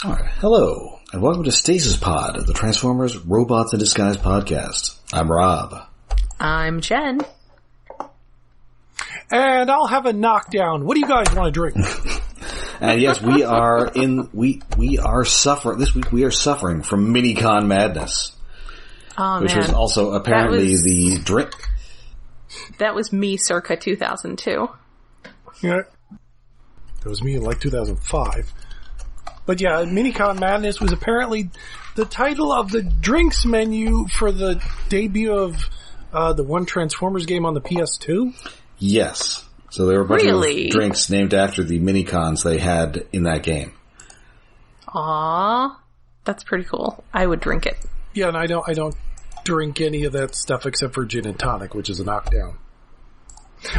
All right. Hello, and welcome to Stasis Pod, the Transformers Robots in Disguise podcast. I'm Rob. I'm Jen. And I'll have a knockdown. What do you guys want to drink? And yes, we are suffering this week. We are suffering from Minicon madness, which was also apparently the drink. That was me, circa 2002. Yeah, that was me in like 2005. But yeah, Minicon Madness was apparently the title of the drinks menu for the debut of the one Transformers game on the PS2. Yes. So there were a bunch of drinks named after the Minicons they had in that game. Aww. That's pretty cool. I would drink it. Yeah, and I don't drink any of that stuff except for gin and tonic, which is a knockdown.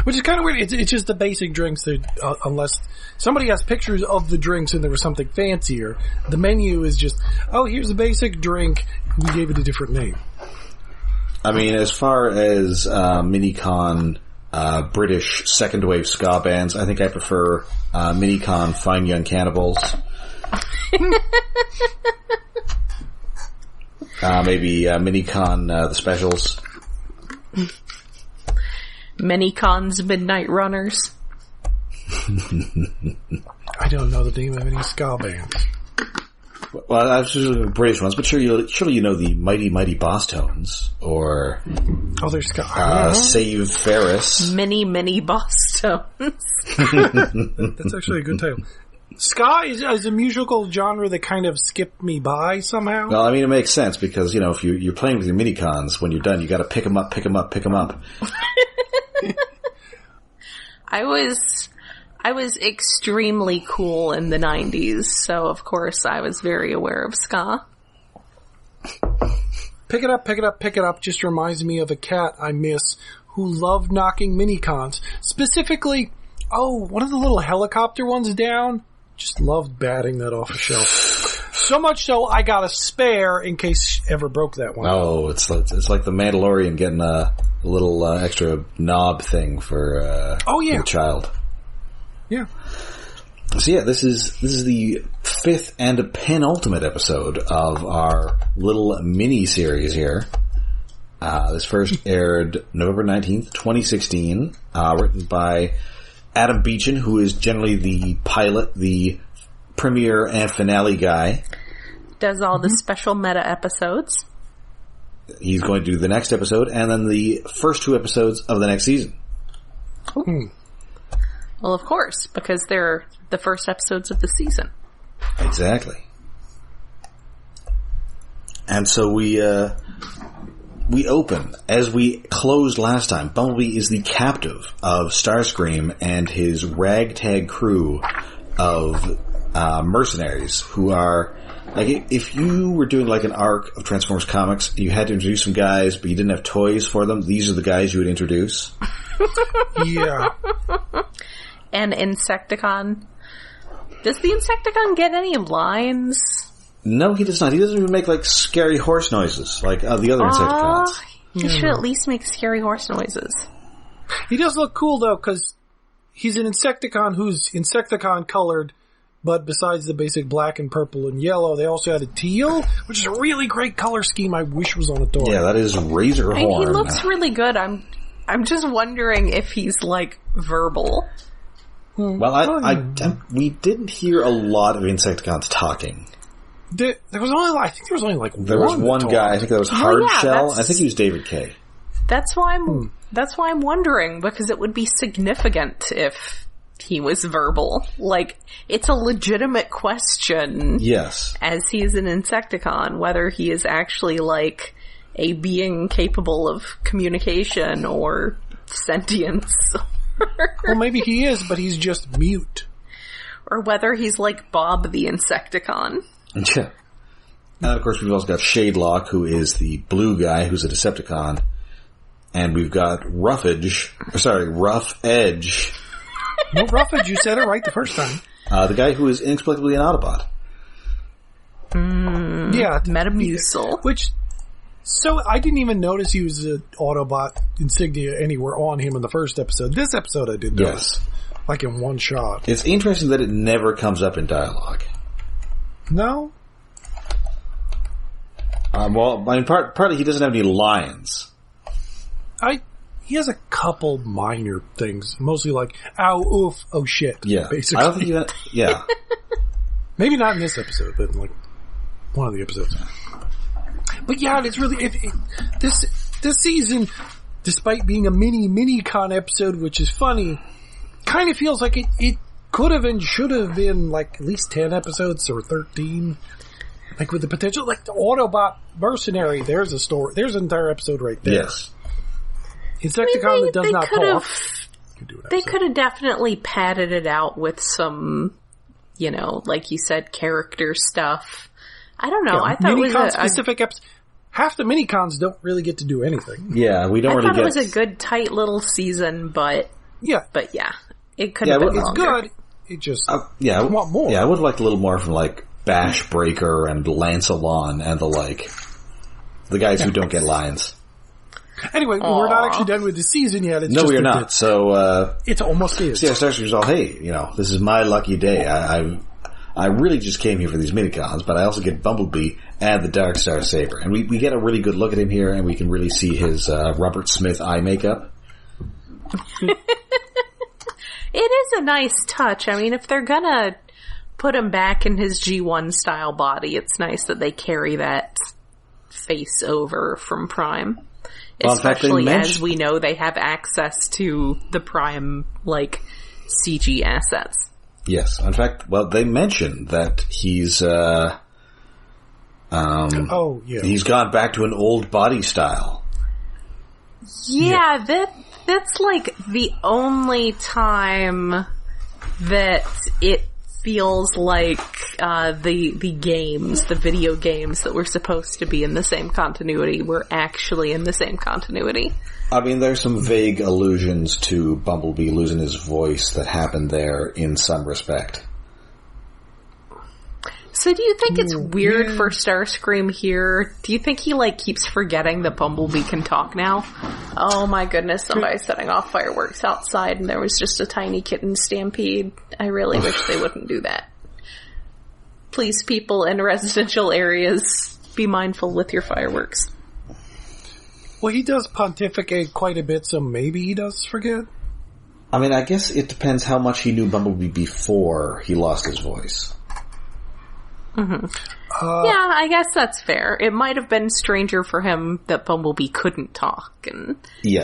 Which is kind of weird. It's just the basic drinks that, unless somebody has pictures of the drinks and there was something fancier, the menu is just, oh, here's a basic drink. We gave it a different name. I mean, as far as Minicon British second wave ska bands, I think I prefer Minicon Fine Young Cannibals. Maybe Minicon The Specials. Minicons Midnight Runners. I don't know the name of any ska bands. Well, I was just British ones, but surely you know the Mighty Mighty Boss Tones, or there's ska. Save Ferris. Mini Boss Tones. That's actually a good title. Ska is a musical genre that kind of skipped me by somehow. Well, I mean, it makes sense because, you know, if you're playing with your Minicons, when you're done, you gotta pick them up. I was extremely cool in the 90s, so of course I was very aware of ska. Pick it up just reminds me of a cat I miss who loved knocking Minicons. Specifically, one of the little helicopter ones down. Just loved batting that off a shelf. So much so, I got a spare in case she ever broke that one. Oh, it's like the Mandalorian getting a little extra knob thing for for the child. Yeah. So yeah, this is the fifth and penultimate episode of our little mini series here. This first aired November 19th, 2016, written by Adam Beechin, who is generally the pilot, the premiere and finale guy. Does all the special meta episodes. He's going to do the next episode and then the first two episodes of the next season. Ooh. Well, of course, because they're the first episodes of the season. Exactly. And so we open, as we closed last time. Bumblebee is the captive of Starscream and his ragtag crew of mercenaries who are, like, if you were doing like an arc of Transformers comics, you had to introduce some guys, but you didn't have toys for them, these are the guys you would introduce. Yeah. And Insecticon. Does the Insecticon get any lines? No, he does not. He doesn't even make, like, scary horse noises like the other Insecticons. He should at least make scary horse noises. He does look cool, though, because he's an Insecticon who's Insecticon-colored, but besides the basic black and purple and yellow, they also had a teal, which is a really great color scheme I wish was on a toy. Yeah, that is Razor Horn. He looks really good. I'm just wondering if he's, like, verbal. Well, we didn't hear a lot of Insecticons talking. There was only like one. There was one guy. I think that was Hardshell. I think he was David K. That's why I'm wondering, because it would be significant if he was verbal. Like, it's a legitimate question. Yes. As he is an Insecticon, whether he is actually like a being capable of communication or sentience. Well, maybe he is, but he's just mute. Or whether he's like Bob the Insecticon. Yeah. And of course we've also got Shadelock, who is the blue guy, who's a Decepticon. And we've got Rough Edge. No, Rough Edge, you said it right the first time. The guy who is inexplicably an Autobot. Yeah. Metamucil. So I didn't even notice he was an Autobot insignia anywhere on him in the first episode. This episode I did notice. Like in one shot. It's interesting that it never comes up in dialogue. No? Well, I mean, partly he doesn't have any lines. He has a couple minor things, mostly like, ow, oof, oh shit. Yeah. Basically. I don't think yeah. Maybe not in this episode, but in like one of the episodes. But yeah, it's really, this season, despite being a mini-con episode, which is funny, kind of feels like it could have and should have been like at least 10 episodes or 13. Like with the potential, like the Autobot Mercenary, there's a story, there's an entire episode right there. Yes. Insecticon that does not talk. They could have definitely padded it out with some, like you said, character stuff. I don't know. Yeah, I thought it was specific episodes. Half the minicons don't really get to do anything. Yeah, we don't really get... I thought it was a good, tight little season, but yeah, it could have been it's longer. good. It just, I want more. Yeah, I would have liked a little more from, like, Bash Breaker and Lancelon and the guys who don't get lines. Anyway, we're not actually done with the season yet. It's no, we're not. So, it almost is. So yeah, Starscream's all, hey, this is my lucky day. I really just came here for these minicons, but I also get Bumblebee and the Dark Star Saber. And we get a really good look at him here, and we can really see his Robert Smith eye makeup. It is a nice touch. I mean, if they're gonna put him back in his G1 style body, it's nice that they carry that face over from Prime. Well, Especially in fact, as we know they have access to the Prime, CG assets. Yes. In fact, they mentioned that he's, he's gone back to an old body style. Yeah, that's the only time that it feels like the video games that were supposed to be in the same continuity were actually in the same continuity. I mean, there's some vague allusions to Bumblebee losing his voice that happened there in some respect. So do you think it's weird for Starscream here? Do you think he keeps forgetting that Bumblebee can talk now? Oh my goodness, somebody's setting off fireworks outside and there was just a tiny kitten stampede. I really wish they wouldn't do that. Please, people in residential areas, be mindful with your fireworks. Well, he does pontificate quite a bit, so maybe he does forget. I mean, I guess it depends how much he knew Bumblebee before he lost his voice. Mm-hmm. Yeah, I guess that's fair. It might have been stranger for him that Bumblebee couldn't talk, and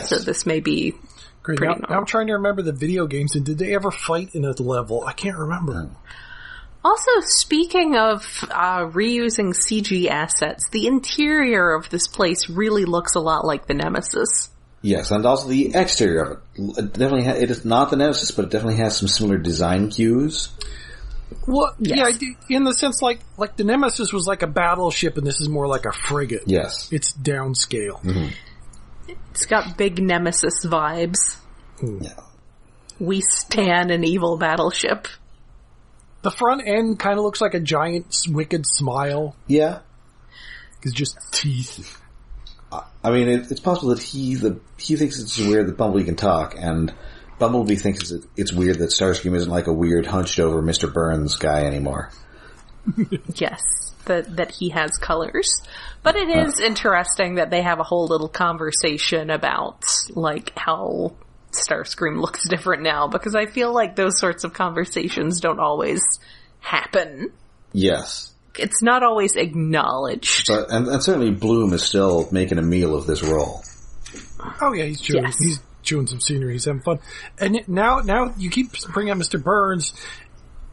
so this may be great. Now I'm trying to remember the video games, and did they ever fight in a level? I can't remember. Also, speaking of reusing CG assets, the interior of this place really looks a lot like the Nemesis. Yes, and also the exterior of it. It definitely it is not the Nemesis, but it definitely has some similar design cues. Well, yes. Yeah, in the sense like the Nemesis was like a battleship, and this is more like a frigate. Yes. It's downscale. Mm-hmm. It's got big Nemesis vibes. Yeah. We stan an evil battleship. The front end kind of looks like a giant, wicked smile. Yeah. It's just teeth. I mean, it's possible that he thinks it's weird that Bumblebee can talk, and Bumblebee thinks it's weird that Starscream isn't like a weird, hunched-over Mr. Burns guy anymore. Yes, that he has colors. But it is interesting that they have a whole little conversation about, how Starscream looks different now, because I feel like those sorts of conversations don't always happen. Yes. It's not always acknowledged. But, and certainly Bloom is still making a meal of this role. Oh yeah, he's chewing some scenery, he's having fun. And now you keep bringing up Mr. Burns.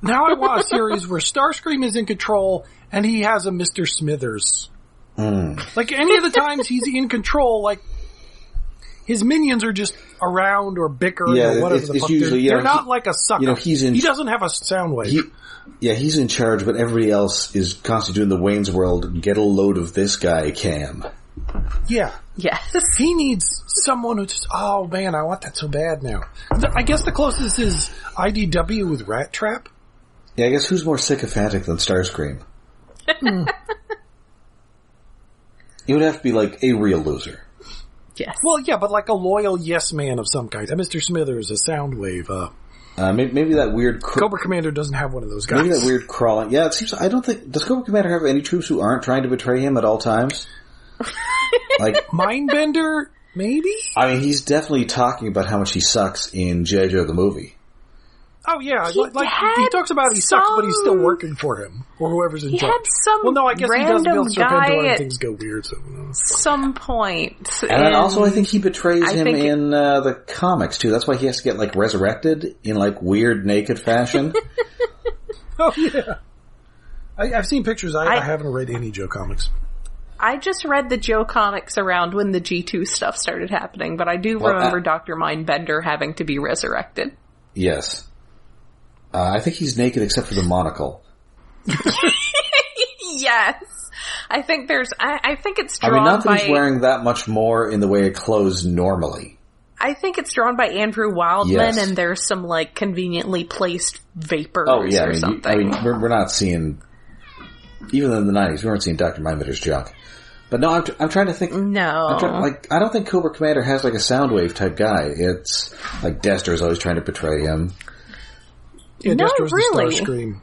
Now I want a series where Starscream is in control and he has a Mr. Smithers. Like any of the times he's in control, his minions are just around or bickering or whatever the fuck. Usually, they're not like a sucker. He doesn't have a sound wave. He's in charge, but everybody else is constantly doing the Wayne's World, get a load of this guy cam. Yeah. Yes. He needs someone who just, oh man, I want that so bad now. I guess the closest is IDW with Rat Trap. Yeah, I guess who's more sycophantic than Starscream? It would have to be a real loser. Yes. Well, yeah, but a loyal yes man of some kind. Mr. Smithers, a Soundwave, Maybe that weird... Cobra Commander doesn't have one of those guys. Maybe that weird crawling... Yeah, it seems... I don't think... Does Cobra Commander have any troops who aren't trying to betray him at all times? Like... Mindbender? Maybe? I mean, he's definitely talking about how much he sucks in G.I. Joe the movie. Oh, yeah. He talks about he sucks, but he's still working for him. Or whoever's in charge. Had some well, no, I guess he does build Serpentor and things go weird. So some point. And also, I think he betrays him in the comics, too. That's why he has to get, like, resurrected in, like, weird naked fashion. Oh, yeah. I've seen pictures. I haven't read any Joe comics. I just read the Joe comics around when the G2 stuff started happening, but I do remember Dr. Mindbender having to be resurrected. Yes. I think he's naked except for the monocle. Yes. I think I think it's drawn by... I mean, not that he's wearing that much more in the way of clothes normally. I think it's drawn by Andrew Wildman, and there's some, like, conveniently placed vapors or something. I mean, we're not seeing... Even in the 90s, we weren't seeing Dr. Mindbender's junk. But no, I'm trying to think... No. I don't think Cobra Commander has, like, a Soundwave type guy. It's, like, Destro's always trying to betray him. Yeah, no, Destro's really. the Starscream.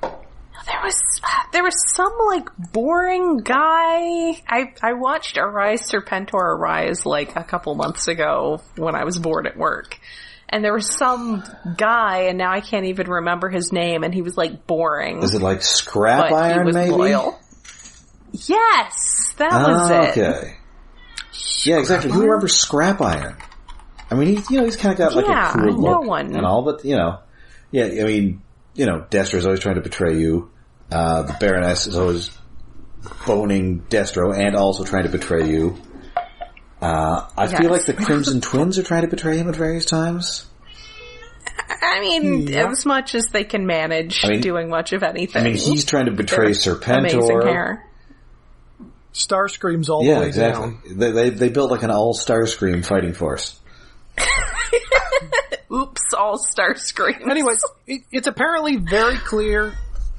There was some, like, boring guy. I watched Arise Serpentor Arise, like, a couple months ago when I was bored at work. And there was some guy, and now I can't even remember his name, and he was, like, boring. Is it like Scrap Iron, he was maybe? Loyal. Yes! That was it. Okay. Yeah, exactly. Who remembers Scrap Iron? I mean, he's kind of got, like, a cool look and all, but, yeah, I mean, Destro's always trying to betray you. The Baroness is always boning Destro and also trying to betray you. I feel like the Crimson Twins are trying to betray him at various times. I mean, as much as they can manage doing much of anything. I mean, he's trying to betray Serpentor. Amazing hair. Starscream's all the way exactly. down. They built like an all Starscream fighting force. Oops, all Starscream. Anyways, it's apparently very clear.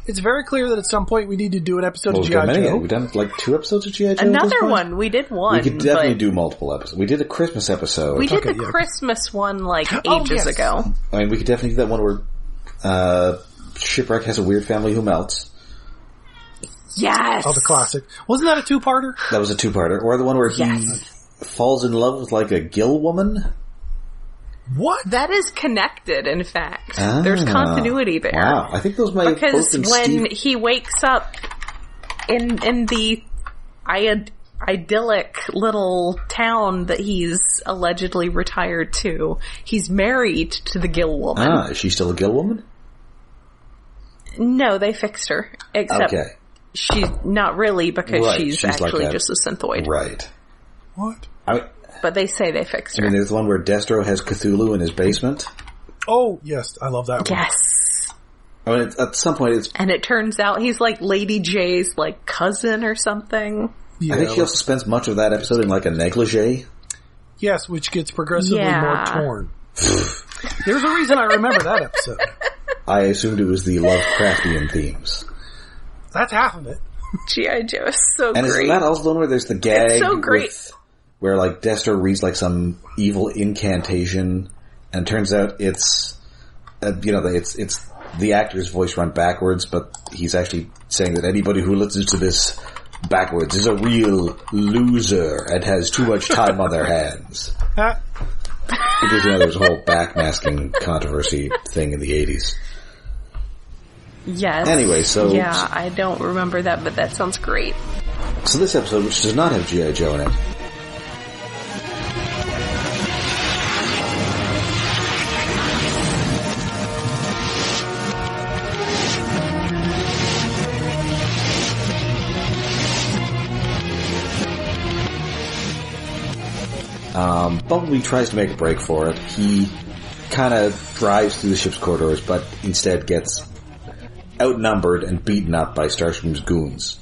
It's very clear that at some point we need to do an episode of G.I. Joe. We've done like 2 episodes of G.I. Joe. Another one. We did one. We could definitely do multiple episodes. We did a Christmas episode. We did the Christmas one like ages ago. I mean, we could definitely do that one where Shipwreck has a weird family who melts. Yes! Oh, the classic. Wasn't that a 2-parter? That was a 2-parter. Or the one where he falls in love with like a gill woman. What? That is connected, in fact. There's continuity there. Wow. I think those might have both been when he wakes up in the idyllic little town that he's allegedly retired to, he's married to the gill woman. Is she still a gill woman? No, they fixed her. Except she's not really, because she's actually like just a synthoid. Right. What? But they say they fixed her. I mean, there's the one where Destro has Cthulhu in his basement. Oh, yes. I love that one. Yes. I mean, at some point it's... And it turns out he's like Lady J's like cousin or something. Yeah, I think he also spends much of that episode in like a negligee. Yes, which gets progressively more torn. There's a reason I remember that episode. I assumed it was the Lovecraftian themes. That's half of it. G.I. Joe is so and great. And is that also the one where there's the gag? It's so great. Where like Destro reads like some evil incantation, and it turns out it's it's the actor's voice run backwards, but he's actually saying that anybody who listens to this backwards is a real loser and has too much time on their hands. Because there's a whole backmasking controversy thing in the 80s. Yes. Anyway, so... Yeah, I don't remember that, but that sounds great. So this episode, which does not have G.I. Joe in it... Bumblebee tries to make a break for it. He kind of drives through the ship's corridors, but instead gets outnumbered and beaten up by Starscream's goons.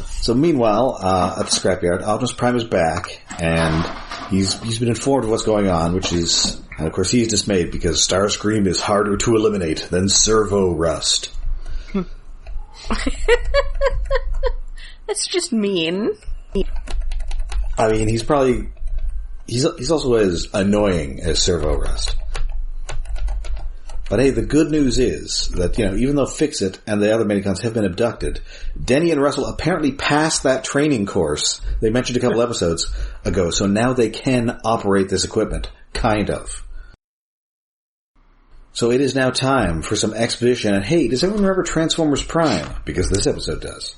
So meanwhile, at the scrapyard, Optimus Prime is back, and he's been informed of what's going on, which is, and of course he's dismayed because Starscream is harder to eliminate than servo rust. That's just mean. I mean, he's also as annoying as servo rust. But hey, the good news is that, even though Fix-It and the other Minicons have been abducted, Denny and Russell apparently passed that training course they mentioned a couple episodes ago, so now they can operate this equipment. Kind of. So it is now time for some exposition, and hey, does everyone remember Transformers Prime? Because this episode does.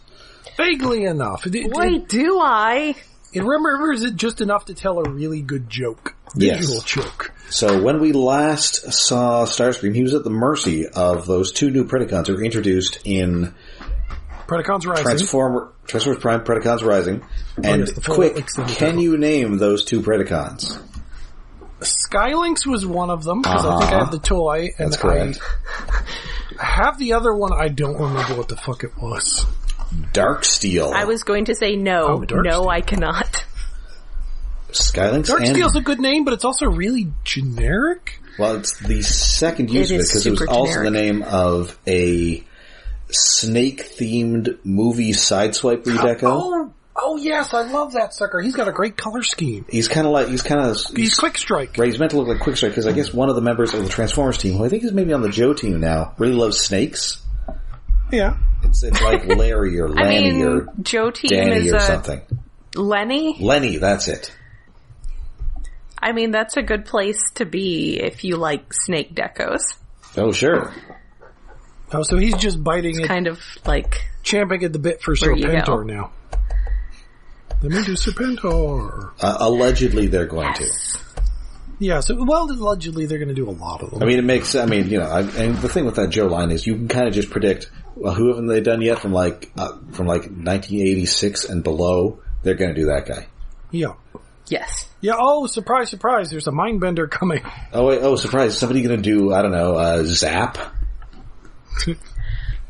Vaguely enough. Wait, do I? It remembers it just enough to tell a really good joke. Visual joke. So when we last saw Starscream, he was at the mercy of those two new Predacons who were introduced in Predacons Rising. Transformers Prime, Predacons Rising. And quick, can you name those two Predacons? Skylynx was one of them, because I think I have the toy. And that's correct. I have the other one, I don't remember what the fuck it was. Darksteel. I was going to say no. No, I cannot. Skylynx Darksteel's a good name, but it's also really generic. Well, it's the second use of it, because it was also the name of a snake-themed movie Sideswipe redeco. Oh yes, I love that sucker. He's got a great color scheme. He's Quick Strike. Right, he's meant to look like Quick Strike, because I guess one of the members of the Transformers team, who I think is maybe on the Joe team now, really loves snakes. Yeah. It's like Larry or Lanny or Joe team Danny is or something. Lenny? Lenny, that's it. I mean, that's a good place to be if you like snake decos. Oh, sure. Oh, so he's just biting it's kind of like... champing at the bit for Serpentor now. Let me do Serpentor. Allegedly, they're going to. Yeah, so, allegedly they're going to do a lot of them. I mean, and the thing with that Joe line is you can kind of just predict, well, who haven't they done yet from 1986 and below? They're going to do that guy. Yeah. Yes. Yeah, oh, surprise, surprise, there's a Mindbender coming. Oh, surprise, is somebody going to do, I don't know, Zap?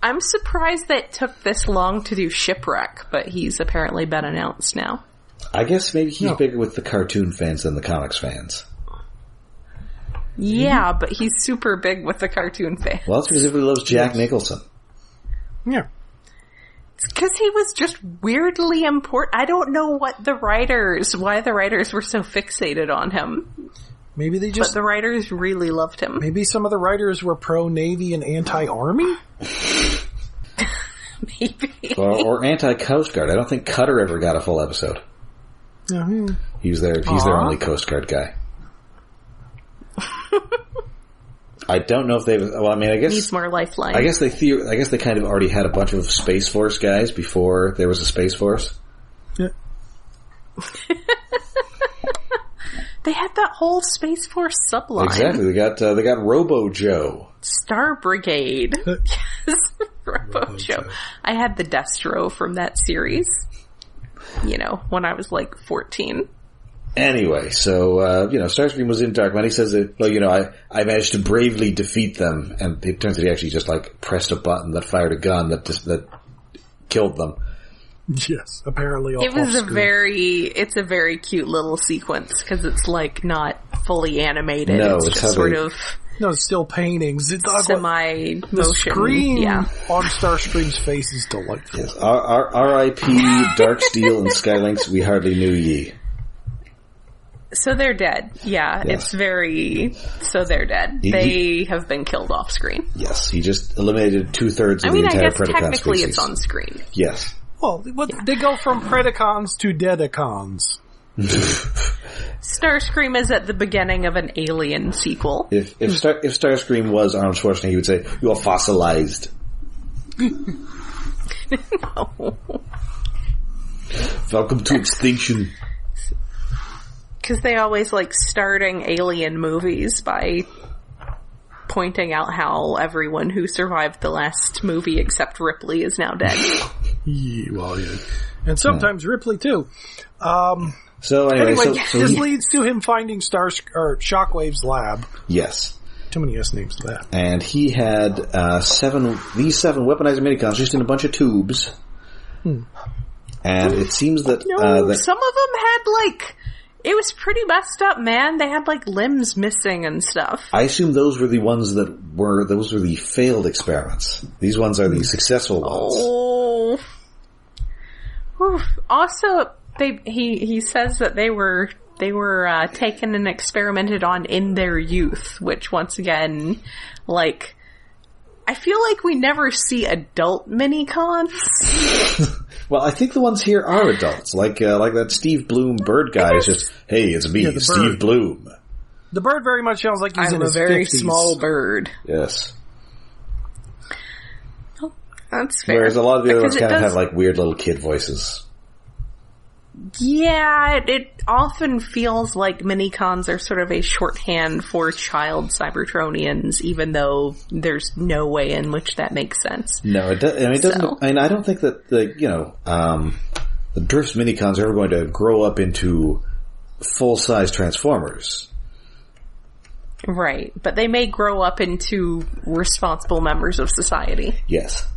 I'm surprised that it took this long to do Shipwreck, but he's apparently been announced now. I guess maybe he's bigger with the cartoon fans than the comics fans. Yeah, but he's super big with the cartoon fans. Well, it's because everybody loves Jack Nicholson. Yeah. It's because he was just weirdly important. I don't know why the writers were so fixated on him. Maybe but the writers really loved him. Maybe some of the writers were pro-Navy and anti-Army? Maybe. Or anti-Coast Guard. I don't think Cutter ever got a full episode. Mm-hmm. He's their only Coast Guard guy. I don't know if they've. Well, I mean, I guess needs more lifeline. I guess they kind of already had a bunch of Space Force guys before there was a Space Force. Yeah. They had that whole Space Force subline. Exactly. They got Robo Joe, Star Brigade. Yes, Robo Joe. I had the Destro from that series. When I was like 14. Anyway, so, Starscream was in Darkman. He says that, I managed to bravely defeat them, and it turns out he actually just, pressed a button that fired a gun that killed them. Yes, apparently. It's a very cute little sequence, because it's, not fully animated. No, it's just sort of... No, it's still paintings. It's semi-motion. The screen on Starscream's face is delightful. Yes. R.I.P. Darksteel and Skylynx, we hardly knew ye. So they're dead. Yeah, yes. So they're dead. They have been killed off screen. Yes, he just eliminated 2/3 of the entire Predacon species. Technically it's on screen. Yes. Well, they go from Predacons to Deadicons. Starscream is at the beginning of an Alien sequel. If Starscream was Arnold Schwarzenegger, he would say, "You are fossilized." No. Welcome to extinction. Because they always starting Alien movies by pointing out how everyone who survived the last movie except Ripley is now dead. Yeah. And sometimes Ripley too. So anyway, this leads to him finding Shockwave's lab. Yes. Too many S names to that. And he had seven weaponized minicons just in a bunch of tubes. And it seems that some of them had it was pretty messed up, man. They had limbs missing and stuff. I assume those were the ones those were the failed experiments. These ones are the successful ones. Oh. Oof. Also, he says that they were They were taken and experimented on in their youth, which once again, like, I feel like we never see adult minicons. Well, I think the ones here are adults. Like that Steve Bloom bird guy is just, hey, it's me, Steve Bloom. The bird very much sounds like he's in his 50s. I'm a very small bird. Yes. Oh, that's fair. Whereas a lot of the other ones kind of have like weird little kid voices. Yeah, it often feels like minicons are sort of a shorthand for child Cybertronians, even though there's no way in which that makes sense. No, it doesn't. I mean, I don't think that the Drift's minicons are ever going to grow up into full-size Transformers. Right, but they may grow up into responsible members of society. Yes.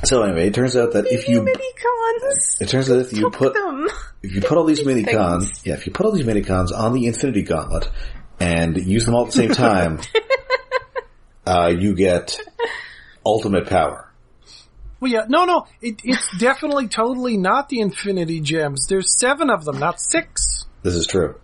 So anyway, it turns out that if you put all these minicons on the Infinity Gauntlet and use them all at the same time, you get ultimate power. Well, yeah, no, it's definitely totally not the Infinity Gems. There's 7 of them, not 6. This is true.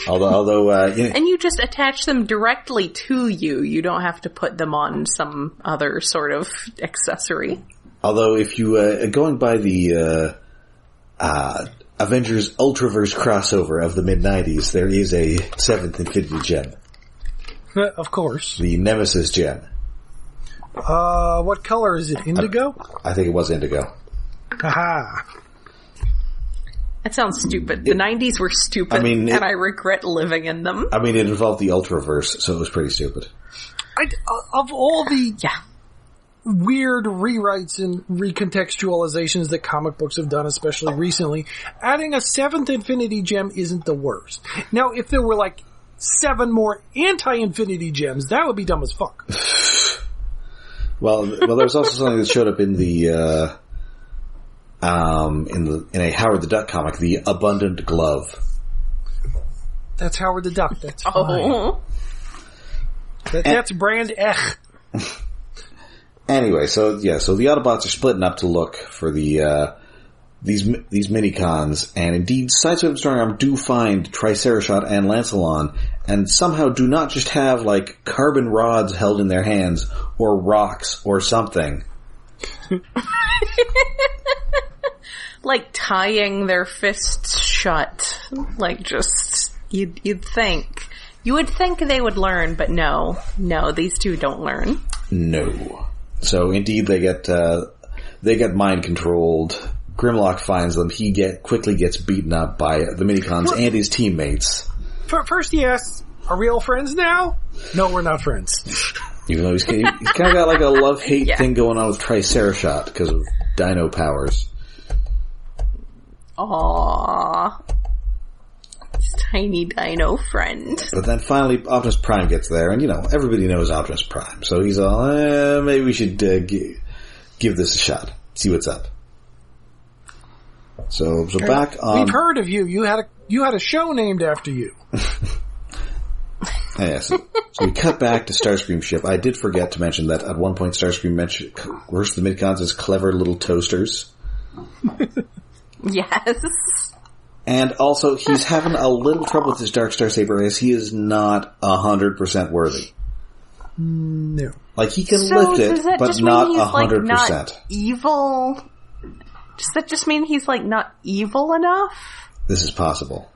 Although, and you just attach them directly to you. You don't have to put them on some other sort of accessory. Although, if you going by the Avengers Ultraverse crossover of the mid-90s, there is a 7th Infinity Gem. Of course, the Nemesis Gem. What color is it? Indigo? I think it was indigo. Haha. That sounds stupid. The 90s were stupid, and I regret living in them. I mean, it involved the Ultraverse, so it was pretty stupid. Of all the weird rewrites and recontextualizations that comic books have done, especially recently, adding a 7th Infinity Gem isn't the worst. Now, if there were, 7 more anti-Infinity Gems, that would be dumb as fuck. Well, there's also something that showed up in the... in a Howard the Duck comic, the Abundant Glove. That's Howard the Duck. That's fine. That's brand Ech. Anyway, so the Autobots are splitting up to look for the these minicons, and indeed, Sideswipe and Strongarm do find Tricerashot and Lancelot, and somehow do not just have carbon rods held in their hands or rocks or something. Tying their fists shut. You'd think. You would think they would learn, but no, these two don't learn. No. So indeed they get mind controlled. Grimlock finds them. He quickly gets beaten up by the minicons and his teammates. First he asks, are we all friends now? No, we're not friends. Even though he's kind of got a love-hate thing going on with Tricerashot because of dino powers. Aww. His tiny dino friend. But then finally Optimus Prime gets there, and everybody knows Optimus Prime. So he's all, maybe we should give this a shot. See what's up. So back on... We've heard of you. You had a show named after you. Yeah, so we cut back to Starscream's ship. I did forget to mention that at one point Starscream refers to the minicons as clever little toasters. Yes. And also, he's having a little trouble with his Dark Star Saber as he is not 100% worthy. No. He can lift it, but not 100%. Not evil? Does that just mean he's, not evil enough? This is possible.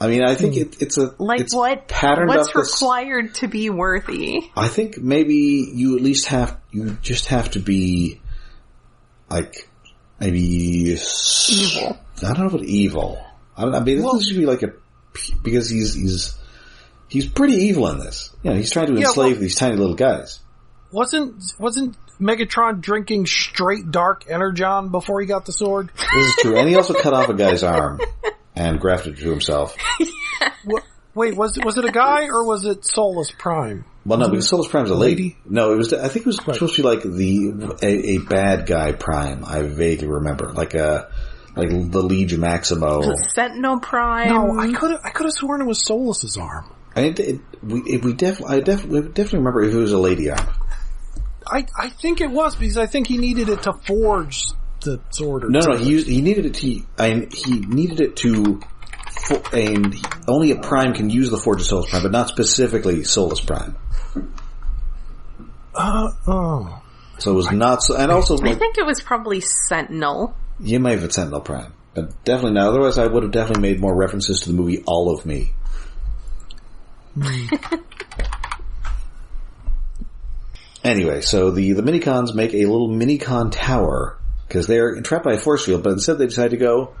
I mean, I think it's a... what? Patterned What's up required to be worthy? I think maybe you at least you just have to be, maybe... Evil. I don't know about evil. I mean, this should be because he's pretty evil in this. He's trying to enslave these tiny little guys. Wasn't Megatron drinking straight dark energon before he got the sword? This is true. And he also cut off a guy's arm and grafted it to himself. Wait, was it a guy or was it Solus Prime? Well, no, because Solus Prime's a lady. No, I think it was supposed to be a bad guy Prime. I vaguely remember, like the Liege Maximo. Sentinel Prime. No, I could have sworn it was Solus's arm. I definitely remember if it was a lady arm. I think it was because I think he needed it to forge the sword. Or no. He needed it to. And only a Prime can use the Forge of Solus Prime, but not specifically Solus Prime. So it was not. And also, I think it was probably Sentinel. You may have had Sentinel Prime, but definitely not. Otherwise, I would have definitely made more references to the movie All of Me. Anyway, so the Minicons make a little Minicon tower because they're entrapped by a force field, but instead they decide to go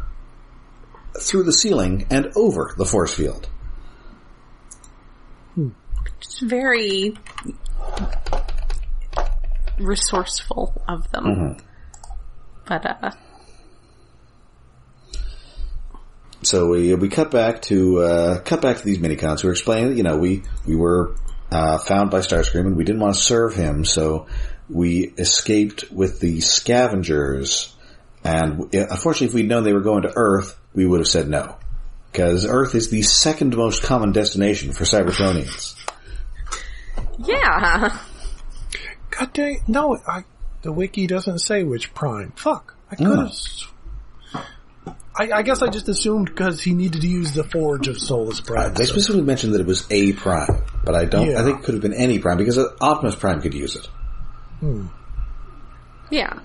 through the ceiling and over the force field. It's very resourceful of them. Mm-hmm. But, So we cut back to these Minicons who are explaining that, we were found by Starscream and we didn't want to serve him, so we escaped with the scavengers. And unfortunately, if we'd known they were going to Earth, we would have said no, because Earth is the second most common destination for Cybertronians. Yeah. God dang! No, the wiki doesn't say which Prime. Fuck! I could have. I guess I just assumed because he needed to use the Forge of Solus Prime. They specifically mentioned that it was a Prime, but I don't. Yeah. I think it could have been any Prime because Optimus Prime could use it. Yeah.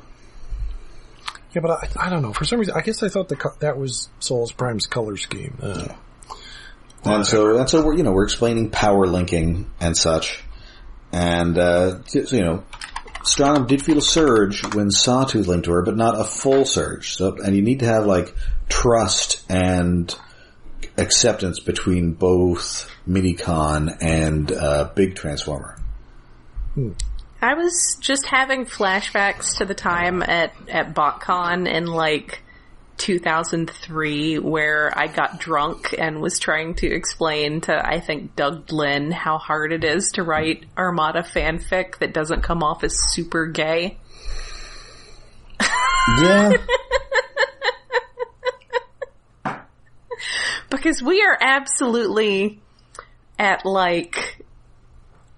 Yeah, but I don't know. For some reason, I guess I thought that was Solus Prime's color scheme. Yeah. And so we're explaining power linking and such, and Strongham did feel a surge when Sawtooth linked to her, but not a full surge. So, and you need to have trust and acceptance between both Minicon and Big Transformer. I was just having flashbacks to the time at BotCon in 2003 where I got drunk and was trying to explain to, I think, Doug Lynn how hard it is to write Armada fanfic that doesn't come off as super gay. Yeah. Because we are absolutely at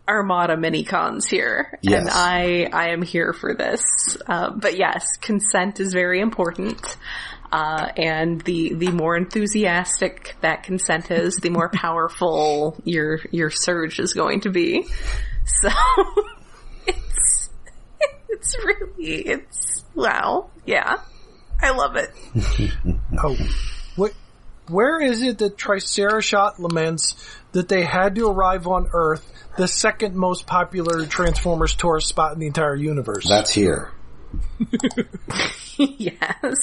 Armada Minicons here. Yes. And I am here for this. But yes, consent is very important. And the more enthusiastic that consent is, the more powerful your surge is going to be. So it's wow. Yeah. I love it. Where is it that Tricerashot laments that they had to arrive on Earth, the second most popular Transformers tourist spot in the entire universe? That's here. Yes.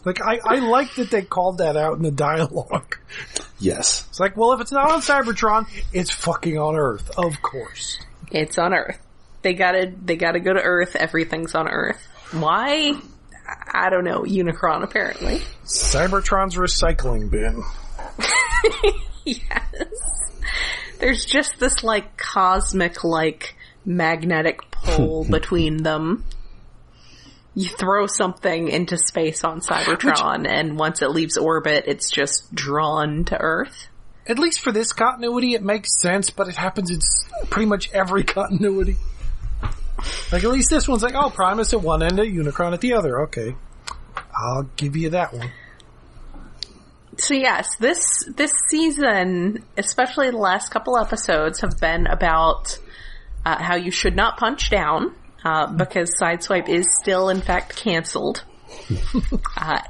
I like that they called that out in the dialogue. Yes. It's well, if it's not on Cybertron, it's fucking on Earth, of course. It's on Earth. They gotta go to Earth, everything's on Earth. Why? I don't know. Unicron, apparently. Cybertron's recycling bin. Yes. There's just this, cosmic, magnetic pull between them. You throw something into space on Cybertron, and once it leaves orbit, it's just drawn to Earth. At least for this continuity, it makes sense, but it happens in pretty much every continuity. At least this one's Primus at one end, Unicron at the other. Okay. I'll give you that one. So yes, this season, especially the last couple episodes, have been about how you should not punch down, because Sideswipe is still, in fact, canceled.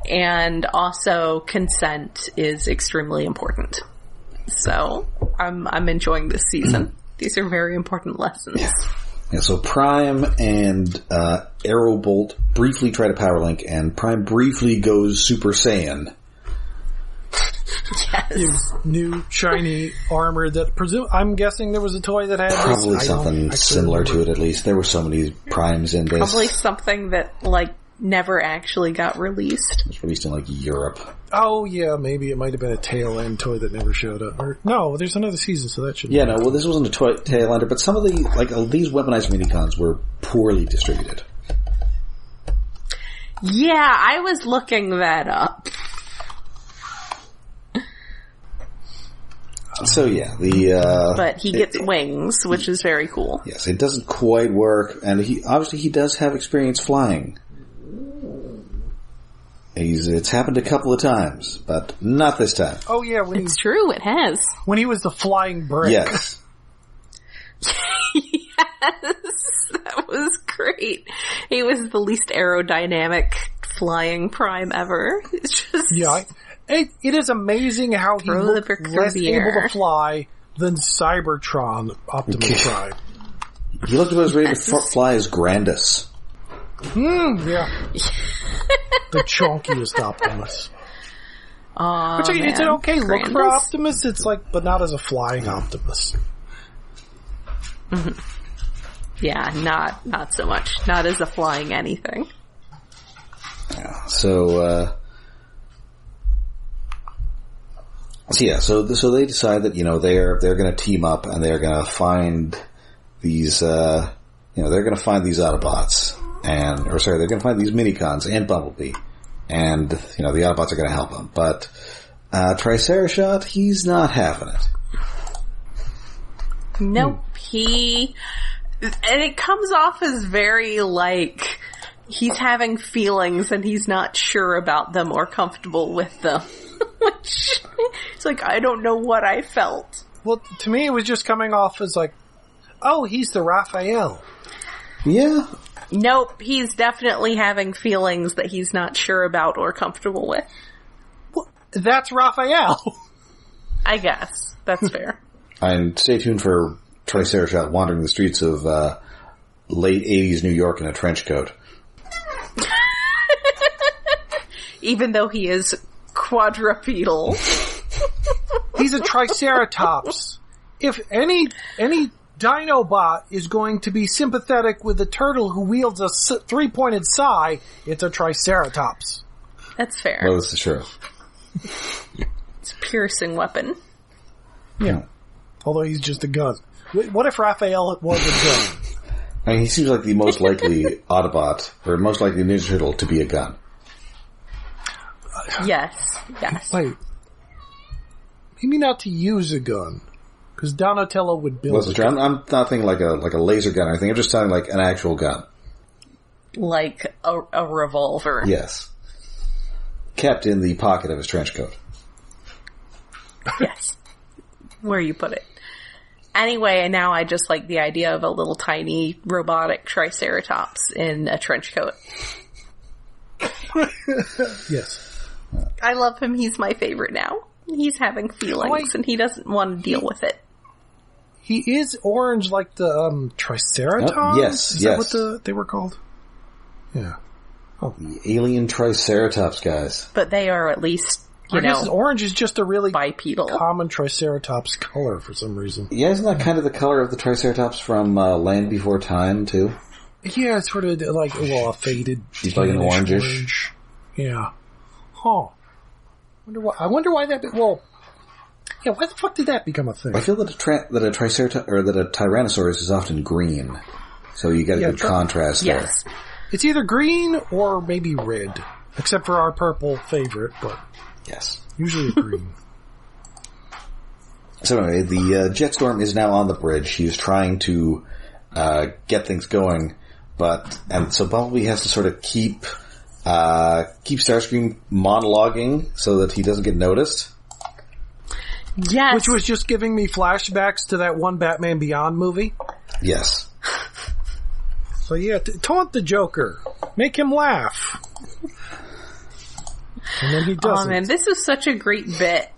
And also, consent is extremement important. So, I'm enjoying this season. These are very important lessons. Yeah, so Prime and Aerobolt briefly try to power link, and Prime briefly goes Super Saiyan. Yes. New shiny armor that I'm guessing there was a toy that had probably something similar to it, at least. There were so many Primes in this. Probably something that, never actually got released. It was released in, Europe. Oh, yeah, maybe it might have been a tail end toy that never showed up. Or, no, there's another season, so that should be. Yeah, no, well, this wasn't a tail ender, but some of these weaponized Minicons were poorly distributed. Yeah, I was looking that up. So yeah, but he gets wings, which is very cool. Yes, it doesn't quite work, and he does have experience flying. It's happened a couple of times, but not this time. Oh yeah, It's true, it has. when he was the flying brick. Yes. Yes, that was great. He was the least aerodynamic flying Prime ever. It's just... Yeah. It is amazing how he Throw the looked brick through less the able air. to fly than Cybertron Optimus Prime. He looked about as ready to fly as Grandus. Yeah. The chunkiest Optimus. Oh, Which it's an okay look for Grandus? Optimus, it's like, but not as a flying Optimus. Mm-hmm. Yeah, not so much. Not as a flying anything. Yeah. So they decide that, they're going to team up and they're going to find these, they're going to find these Autobots they're going to find these Minicons and Bumblebee. And, the Autobots are going to help them. But, Tricerashot, he's not having it. Nope, and it comes off as very, like, he's having feelings and he's not sure about them or comfortable with them. Which, it's like, I don't know what I felt. Well, to me it was just coming off as like, oh, he's the Raphael. Yeah. Nope, he's definitely having feelings that he's not sure about or comfortable with. Well, that's Raphael. I guess. That's fair. And stay tuned for Tricerashot wandering the streets of late 80s New York in a trench coat. Even though he is quadrupedal. He's a Triceratops. If any Dinobot is going to be sympathetic with a turtle who wields a three-pointed sai, it's a Triceratops. That's fair. Well, this is true. It's a piercing weapon. Yeah. Although he's just a gun. What if Raphael was a gun? I mean, he seems like the most likely Autobot, or most likely Ninja Turtle to be a gun. Yes. Wait. Maybe not to use a gun. Because Donatello would build a gun. I'm not thinking like a laser gun or anything. I'm just talking like an actual gun. Like a revolver. Yes. Kept in the pocket of his trench coat. Yes. Where you put it. Anyway, and now I just like the idea of a little tiny robotic Triceratops in a trench coat. Yes. I love him. He's my favorite now. He's having feelings and he doesn't want to deal with it. He is orange like the Triceratons? Oh, yes, Is that what they were called? Yeah. Oh. The alien Triceratops guys. But they are at least, I guess orange is just a really bipedal. common Triceratops color for some reason. Yeah, isn't that kind of the color of the Triceratops from Land Before Time, too? Yeah, it's sort of like, a faded... He's like an orangish. Orange. Yeah. Huh. I wonder why that... Well, yeah, why the fuck did that become a thing? I feel that a Triceratops, or that a Tyrannosaurus is often green. So you get a good contrast there. It's either green or maybe red. Except for our purple favorite, but... Yes. Usually green. So anyway, the Jetstorm is now on the bridge. She's trying to get things going, and so Bumblebee has to sort of keep Starscream monologuing so that he doesn't get noticed. Yes. Which was just giving me flashbacks to that one Batman Beyond movie. Yes. So yeah, taunt the Joker. Make him laugh. And then he doesn't. Oh man, this is such a great bit.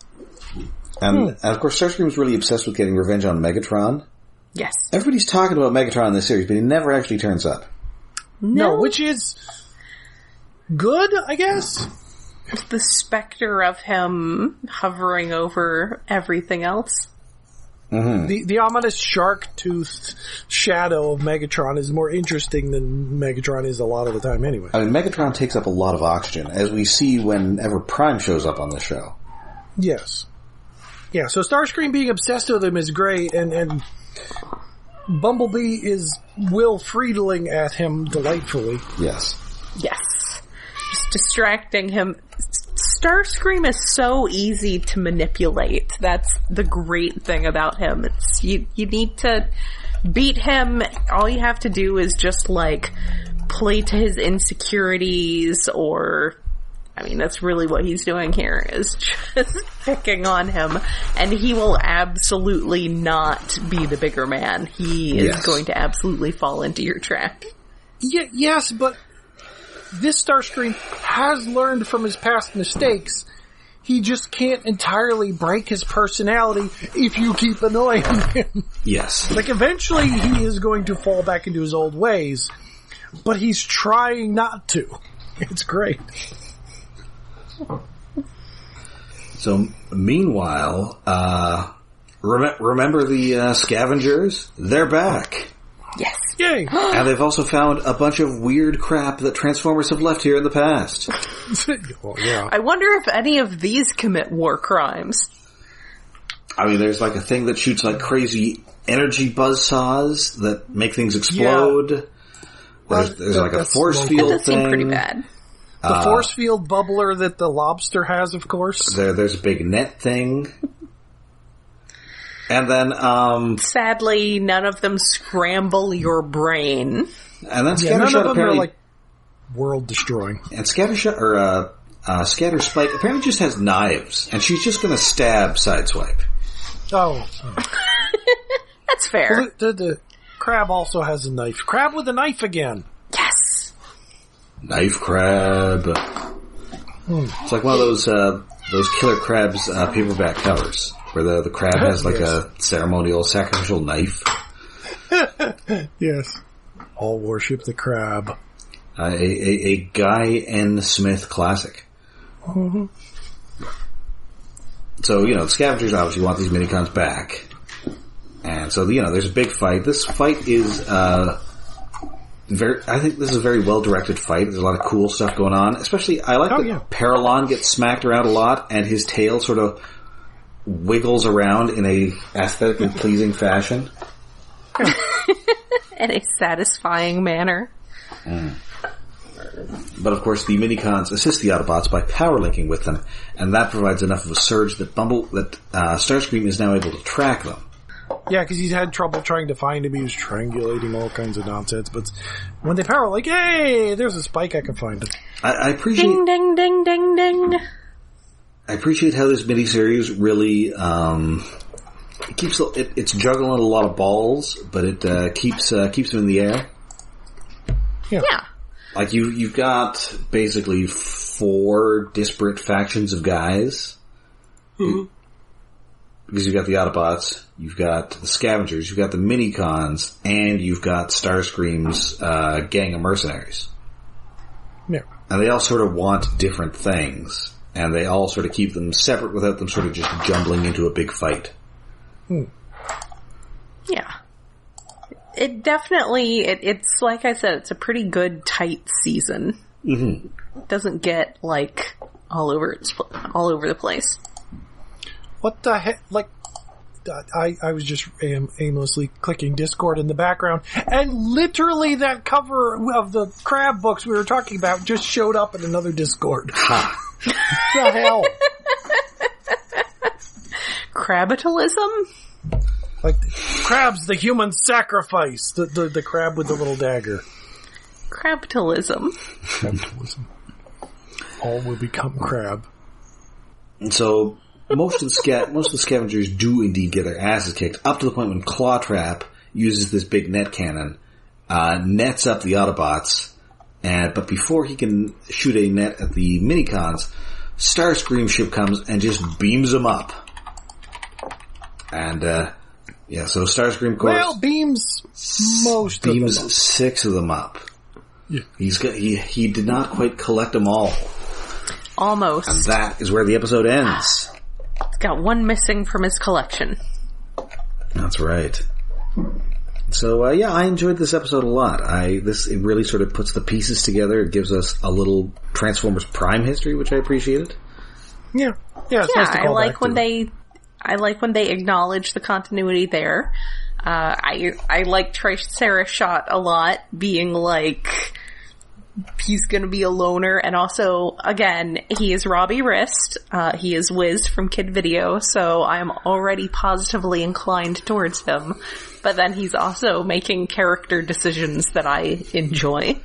And of course Starscream's really obsessed with getting revenge on Megatron. Yes. Everybody's talking about Megatron in this series, but he never actually turns up. No, which is good, I guess. The specter of him hovering over everything else. Mm-hmm. The ominous shark-toothed shadow of Megatron is more interesting than Megatron is a lot of the time anyway. I mean, Megatron takes up a lot of oxygen, as we see whenever Prime shows up on the show. Yes. Yeah, so Starscream being obsessed with him is great, and Bumblebee is Will-Friedling at him delightfully. Yes. Yes. Just distracting him. Starscream is so easy to manipulate. That's the great thing about him. It's you need to beat him. All you have to do is just like play to his insecurities or I mean, that's really what he's doing here, is just picking on him. And he will absolutely not be the bigger man. He is going to absolutely fall into your trap. Yes, but this Starscream has learned from his past mistakes. He just can't entirely break his personality if you keep annoying him. Yes. Like, eventually he is going to fall back into his old ways, but he's trying not to. It's great. So, meanwhile, remember the scavengers? They're back. Yes. Yay! And they've also found a bunch of weird crap that Transformers have left here in the past. Well, yeah. I wonder if any of these commit war crimes. I mean, there's like a thing that shoots like crazy energy buzzsaws that make things explode. Yeah. There's like a force field that thing. Seem pretty bad. The force field bubbler that the lobster has, of course. There's a big net thing. And then, sadly, none of them scramble your brain. And then Scattershot none of them apparently, are like world destroying. And Scattershot Scatter Spike apparently just has knives, and she's just going to stab Sideswipe. Oh, that's fair. Well, the crab also has a knife. Crab with a knife again. Yes. Knife crab. It's like one of those Killer Crabs paperback covers. Where the crab has like a ceremonial sacrificial knife. Yes. All worship the crab. A Guy N. Smith classic. Mm-hmm. So, the scavengers obviously want these minicons back. And so, there's a big fight. This fight is, I think this is a very well-directed fight. There's a lot of cool stuff going on. Especially, I like that Paralon gets smacked around a lot, and his tail sort of wiggles around in a aesthetically pleasing fashion. In a satisfying manner. But of course, the minicons assist the Autobots by power linking with them, and that provides enough of a surge that Starscream is now able to track them. Yeah, because he's had trouble trying to find him. He was triangulating all kinds of nonsense. But when they power, like, hey, there's a Spike, I can find him. I appreciate. Ding, ding, ding, ding, ding. I appreciate how this miniseries really it's juggling a lot of balls, but it keeps them in the air. Yeah. Like you've got basically 4 disparate factions of guys. Mm-hmm. Because you've got the Autobots, you've got the Scavengers, you've got the Minicons, and you've got Starscream's gang of mercenaries. Yeah. And they all sort of want different things. And they all sort of keep them separate without them sort of just jumbling into a big fight. Yeah. It definitely, it's like I said, it's a pretty good, tight season. Mm-hmm. It doesn't get, like, all over the place. What the heck? Like, I was just aimlessly clicking Discord in the background, and literally that cover of the crab books we were talking about just showed up in another Discord. Ha! The hell? Crabitalism? Like, crab's the human sacrifice. The crab with the little dagger. Crabitalism. Crabitalism. All will become crab. And so most of the scavengers do indeed get their asses kicked, up to the point when Clawtrap uses this big net cannon, nets up the Autobots, but before he can shoot a net at the Minicons, Starscream ship comes and just beams them up. And, so Starscream, of course... Well, beams most of them up. 6 of them up. Yeah. He did not quite collect them all. Almost. And that is where the episode ends. He's got one missing from his collection. That's right. So, I enjoyed this episode a lot. It really sort of puts the pieces together. It gives us a little Transformers Prime history, which I apprecited. Yeah. Yeah, it's nice to call I like when they acknowledge the continuity there. I like Tricerashot a lot, being like, he's gonna be a loner, and also, again, he is Robbie Wrist, he is Wiz from Kid Video, so I'm already positively inclined towards him, but then he's also making character decisions that I enjoy.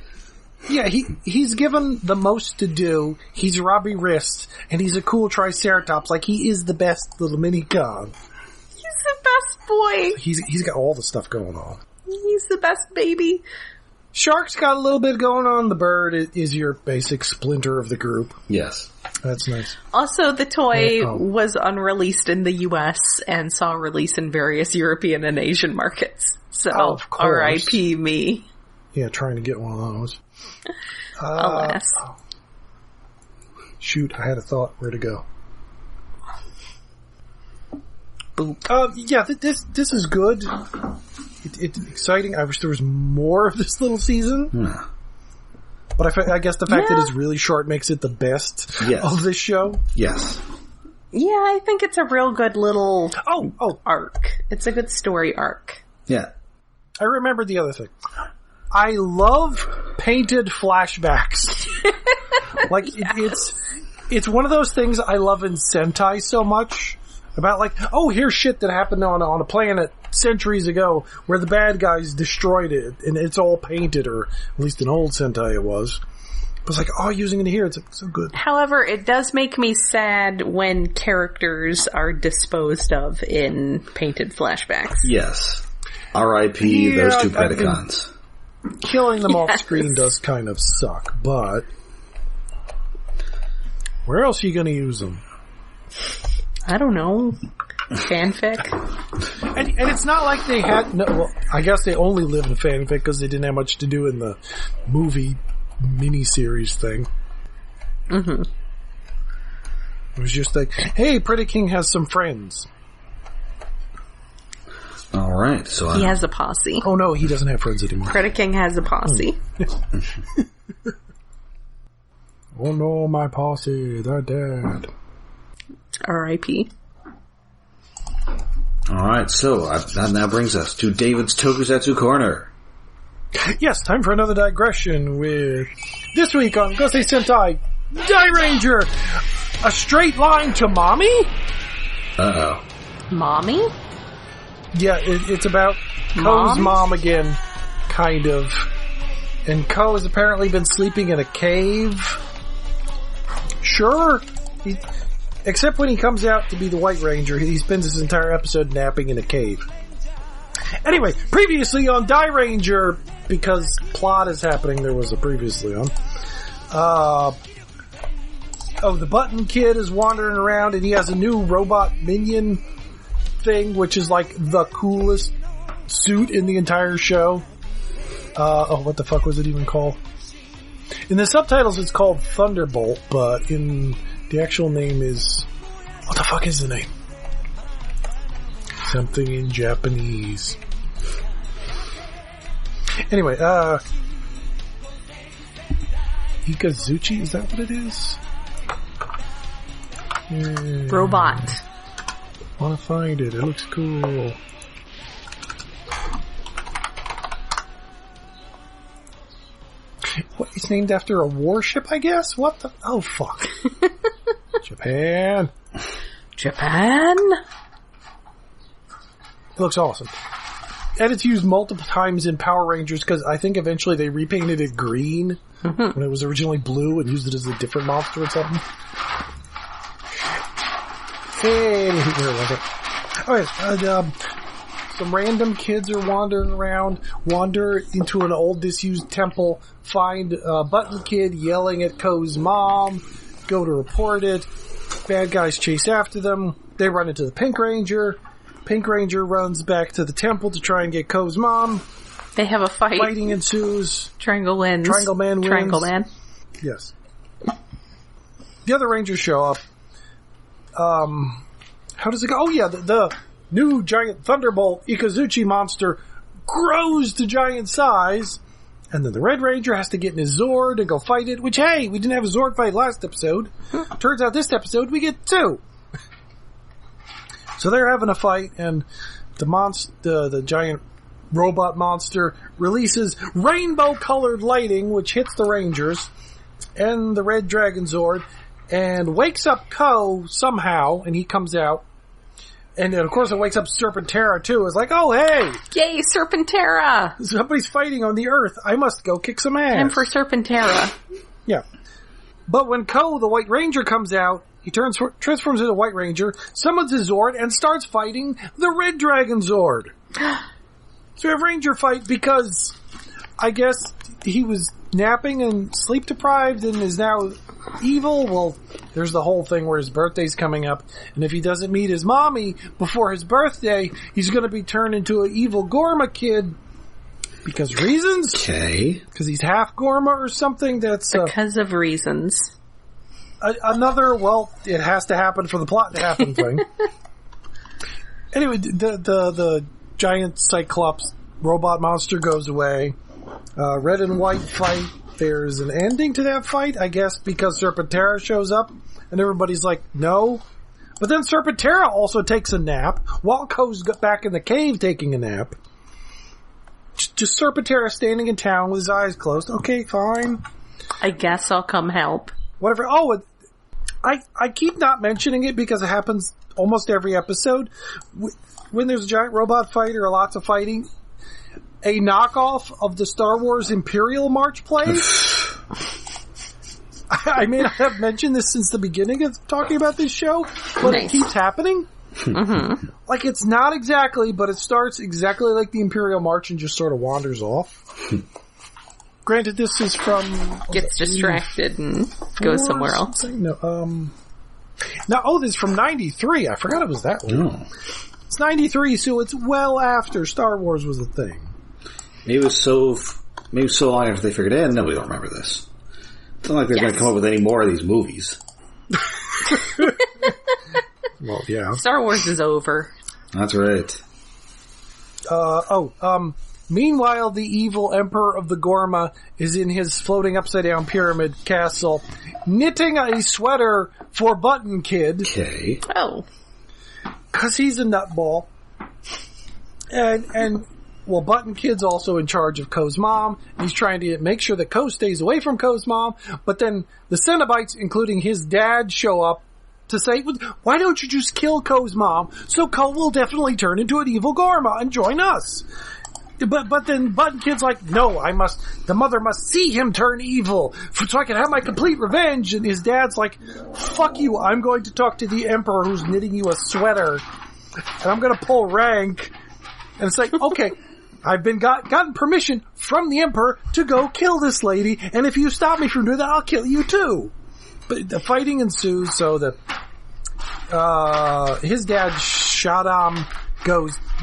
Yeah, he's given the most to do. He's Robbie Wrist, and he's a cool Triceratops. Like, he is the best little mini-con. He's the best boy. He's got all the stuff going on. He's the best baby. Shark's got a little bit going on. The bird is your basic splinter of the group. Yes. That's nice. Also, the toy was unreleased in the US and saw release in various European and Asian markets. So, R.I.P. me. Yeah, trying to get one of those. Alas. Shoot, I had a thought. Where to go? Boop. Yeah, this is good. It's exciting. I wish there was more of this little season. But I guess the fact that it's really short makes it the best of this show. Yes. Yeah, I think it's a real good little arc. It's a good story arc. Yeah. I remember the other thing. I love painted flashbacks. Like, it's one of those things I love in Sentai so much. About like, here's shit that happened on a planet centuries ago where the bad guys destroyed it, and it's all painted, or at least in old Sentai it was. It was like, using it here, it's so good. However, it does make me sad when characters are disposed of in painted flashbacks. Yes. R.I.P. those two Predacons. Killing them off screen does kind of suck, but where else are you going to use them? I don't know. Fanfic. And it's not like they had... I guess they only lived in fanfic because they didn't have much to do in the movie miniseries thing. Mm-hmm. It was just like, hey, Pretty King has some friends. All right. So he has a posse. Oh, no, he doesn't have friends anymore. Pretty King has a posse. Oh, no, my posse. They're dead. R.I.P. Alright, so that now brings us to David's Tokusatsu Corner. Yes, time for another digression with this week on Gosei Sentai Die Ranger, a straight line to mommy? Uh-oh. Mommy? Yeah, it's about Ko's mom again, kind of. And Ko has apparently been sleeping in a cave. Sure. Except when he comes out to be the White Ranger, he spends his entire episode napping in a cave. Anyway, previously on Die Ranger, because plot is happening, there was a previously on. The Button Kid is wandering around, and he has a new robot minion thing, which is like the coolest suit in the entire show. What the fuck was it even called? In the subtitles, it's called Thunderbolt, but in the actual name is... What the fuck is the name? Something in Japanese. Anyway, Ikazuchi, is that what it is? Robot. Wanna find it. It looks cool. What, it's named after a warship, I guess? What the... Oh, fuck. Japan. It looks awesome. And it's used multiple times in Power Rangers because I think eventually they repainted it green when it was originally blue and used it as a different monster or something. Some random kids are wandering around, wander into an old disused temple, find Button Kid yelling at Ko's mom, go to report it. Bad guys chase after them. They run into the Pink Ranger. Pink Ranger runs back to the temple to try and get Ko's mom. They have a fight. Fighting ensues. Triangle wins. Triangle Man wins. Triangle Man. Yes. The other Rangers show up. How does it go? Oh yeah, the new giant Thunderbolt Ikazuchi monster grows to giant size. And then the Red Ranger has to get in his Zord and go fight it, which, hey, we didn't have a Zord fight last episode. Turns out this episode we get two. So they're having a fight, and the giant robot monster releases rainbow-colored lighting, which hits the Rangers and the Red Dragon Zord, and wakes up Ko somehow, and he comes out. And then, of course, it wakes up Serpentera, too. It's like, oh, hey! Yay, Serpentera! Somebody's fighting on the Earth. I must go kick some ass. Time for Serpentera. Yeah. But when Ko, the White Ranger, comes out, he transforms into White Ranger, summons his Zord, and starts fighting the Red Dragon Zord. So we have Ranger fight because I guess he was napping and sleep deprived and is now evil. Well, there's the whole thing where his birthday's coming up, and if he doesn't meet his mommy before his birthday, he's going to be turned into an evil Gorma kid. Because reasons? Okay. Because he's half Gorma or something. That's because of reasons. Another, well, it has to happen for the plot to happen thing. Anyway, the giant Cyclops robot monster goes away. Red and White fight. There's an ending to that fight, I guess, because Serpentera shows up, and everybody's like, no. But then Serpentera also takes a nap, while Ko's back in the cave taking a nap. Just Serpentera standing in town with his eyes closed. Okay, fine. I guess I'll come help. Whatever. Oh, I keep not mentioning it because it happens almost every episode. When there's a giant robot fight or lots of fighting, a knockoff of the Star Wars Imperial March plays. I may not have mentioned this since the beginning of talking about this show, but nice. It keeps happening. Mm-hmm. Like, it's not exactly, but it starts exactly like the Imperial March and just sort of wanders off. Granted, this is from... Gets distracted and goes somewhere else. No, this is from 93. I forgot it was that one. Oh. It's 93, so it's well after Star Wars was a thing. Maybe it was so long after they figured it out, nobody will remember this. It's not like they're going to come up with any more of these movies. Well, yeah. Star Wars is over. That's right. Meanwhile, the evil Emperor of the Gorma is in his floating upside-down pyramid castle, knitting a sweater for Button Kid. Okay. Oh. Because he's a nutball. And well, Button Kid's also in charge of Ko's mom. He's trying to make sure that Ko stays away from Ko's mom. But then the Cenobites, including his dad, show up to say, why don't you just kill Ko's mom so Ko will definitely turn into an evil Gorma and join us? But then Button Kid's like, no, the mother must see him turn evil so I can have my complete revenge. And his dad's like, fuck you, I'm going to talk to the Emperor who's knitting you a sweater and I'm going to pull rank. And it's like, okay, I've been gotten permission from the Emperor to go kill this lady, and if you stop me from doing that, I'll kill you too. But the fighting ensues, so that his dad Shaddam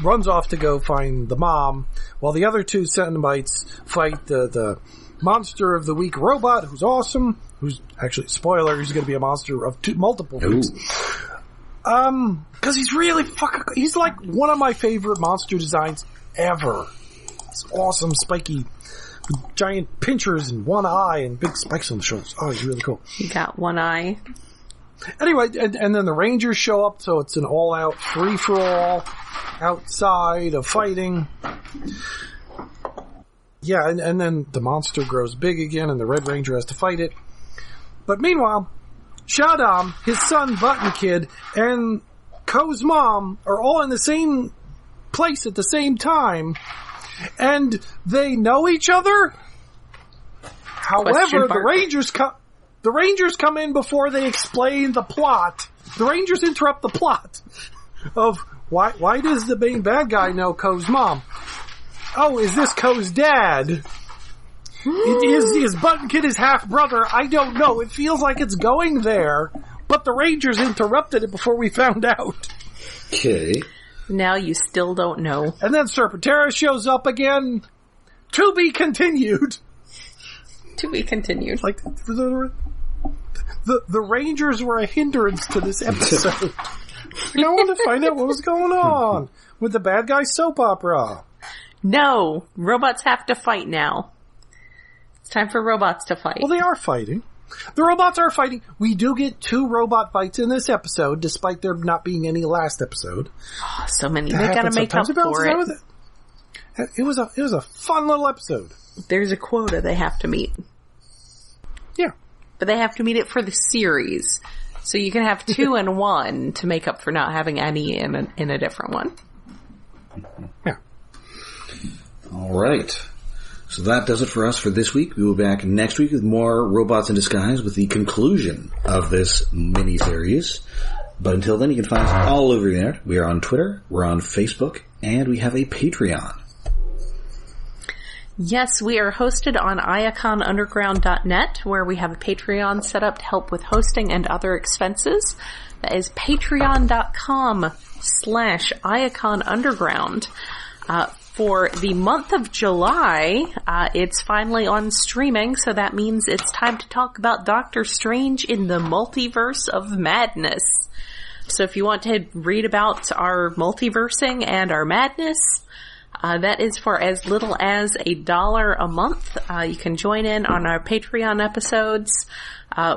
runs off to go find the mom, while the other two Cenobites fight the monster of the week robot, who's awesome, who's actually, spoiler, he's going to be a monster of multiple weeks. Cause he's really he's like one of my favorite monster designs ever. It's awesome, spiky, with giant pinchers and one eye and big spikes on the shoulders. Oh, he's really cool. He got one eye. Anyway, and then the Rangers show up, so it's an all-out free-for-all outside of fighting. Yeah, and then the monster grows big again, and the Red Ranger has to fight it. But meanwhile, Shaddam, his son Button Kid, and Ko's mom are all in the same place at the same time, and they know each other. However, the Rangers come in before they explain the plot. The Rangers interrupt the plot of why does the main bad guy know Ko's mom? Oh, is this Ko's dad? Is Button Kid his half brother? I don't know. It feels like it's going there, but the Rangers interrupted it before we found out. Okay. Now you still don't know. And then Serpentera shows up again. To be continued. To be continued. Like the Rangers were a hindrance to this episode. I wanted to find out what was going on with the bad guy soap opera. No, robots have to fight now. It's time for robots to fight. Well, they are fighting. The robots are fighting. We do get 2 robot fights in this episode, despite there not being any last episode. Oh, so many. They gotta make up for it. It was a fun little episode. There's a quota they have to meet. Yeah. But they have to meet it for the series. So you can have 2 in one to make up for not having any in a different one. Yeah. All right. So that does it for us for this week. We will be back next week with more Robots in Disguise with the conclusion of this mini-series. But until then, you can find us all over the internet. We are on Twitter, we're on Facebook, and we have a Patreon. Yes, we are hosted on iaconunderground.net, where we have a Patreon set up to help with hosting and other expenses. That is patreon.com/iaconunderground. For the month of July, it's finally on streaming, so that means it's time to talk about Doctor Strange in the Multiverse of Madness. So if you want to read about our multiversing and our madness, that is for as little as $1 a month. You can join in on our Patreon episodes.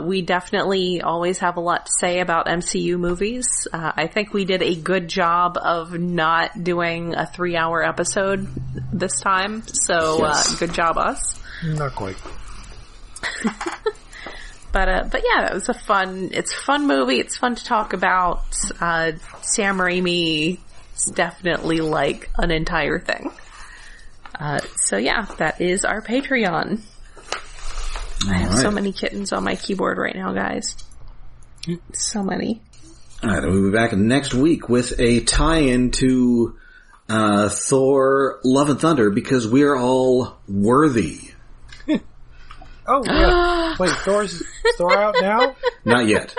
We definitely always have a lot to say about MCU movies. I think we did a good job of not doing a 3-hour episode this time. So, yes. Good job us. Not quite. But yeah, it was it's a fun movie. It's fun to talk about. Sam Raimi is definitely like an entire thing. So yeah, that is our Patreon. I have so many kittens on my keyboard right now, guys. So many. Alright, we'll be back next week with a tie-in to Thor Love and Thunder because we are all worthy. Oh, yeah. Wait, Thor out now? Not yet.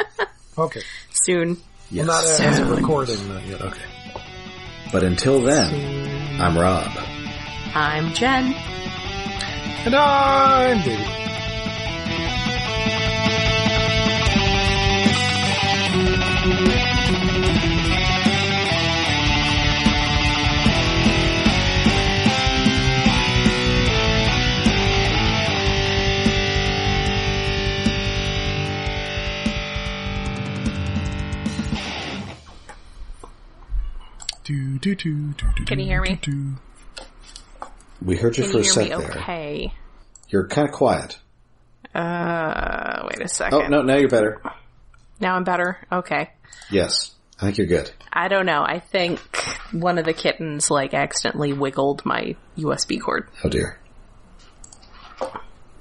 Okay. Soon. Yes. Well, not as a recording, not yet. Okay. But until then, I'm Rob. I'm Jen. And I'm David. Can you hear me? We heard you for a sec Can you hear me there. okay? You're kind of quiet. Wait a second. Oh, no, now you're better. Now I'm better? Okay. Yes, I think you're good. I don't know. I think one of the kittens, accidentally wiggled my USB cord. Oh dear.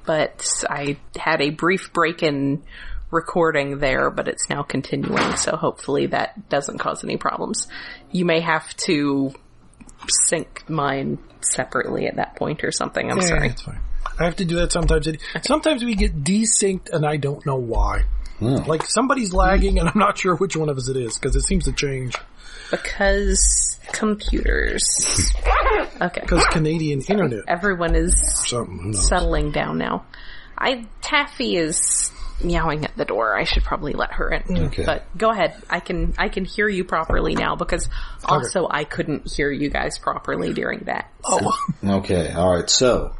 But I had a brief break in recording there, but it's now continuing, so hopefully that doesn't cause any problems. You may have to sync mine separately at that point or something. I'm sorry. That's fine. I have to do that sometimes. Sometimes we get desynced and I don't know why. Oh. Somebody's lagging and I'm not sure which one of us it is because it seems to change. Because computers. Okay. Because Canadian internet. Everyone is Something. Who knows? settling down now. Taffy is meowing at the door. I should probably let her in. Okay. But go ahead. I can hear you properly now because also I couldn't hear you guys properly during that. So. Oh. Okay, alright, so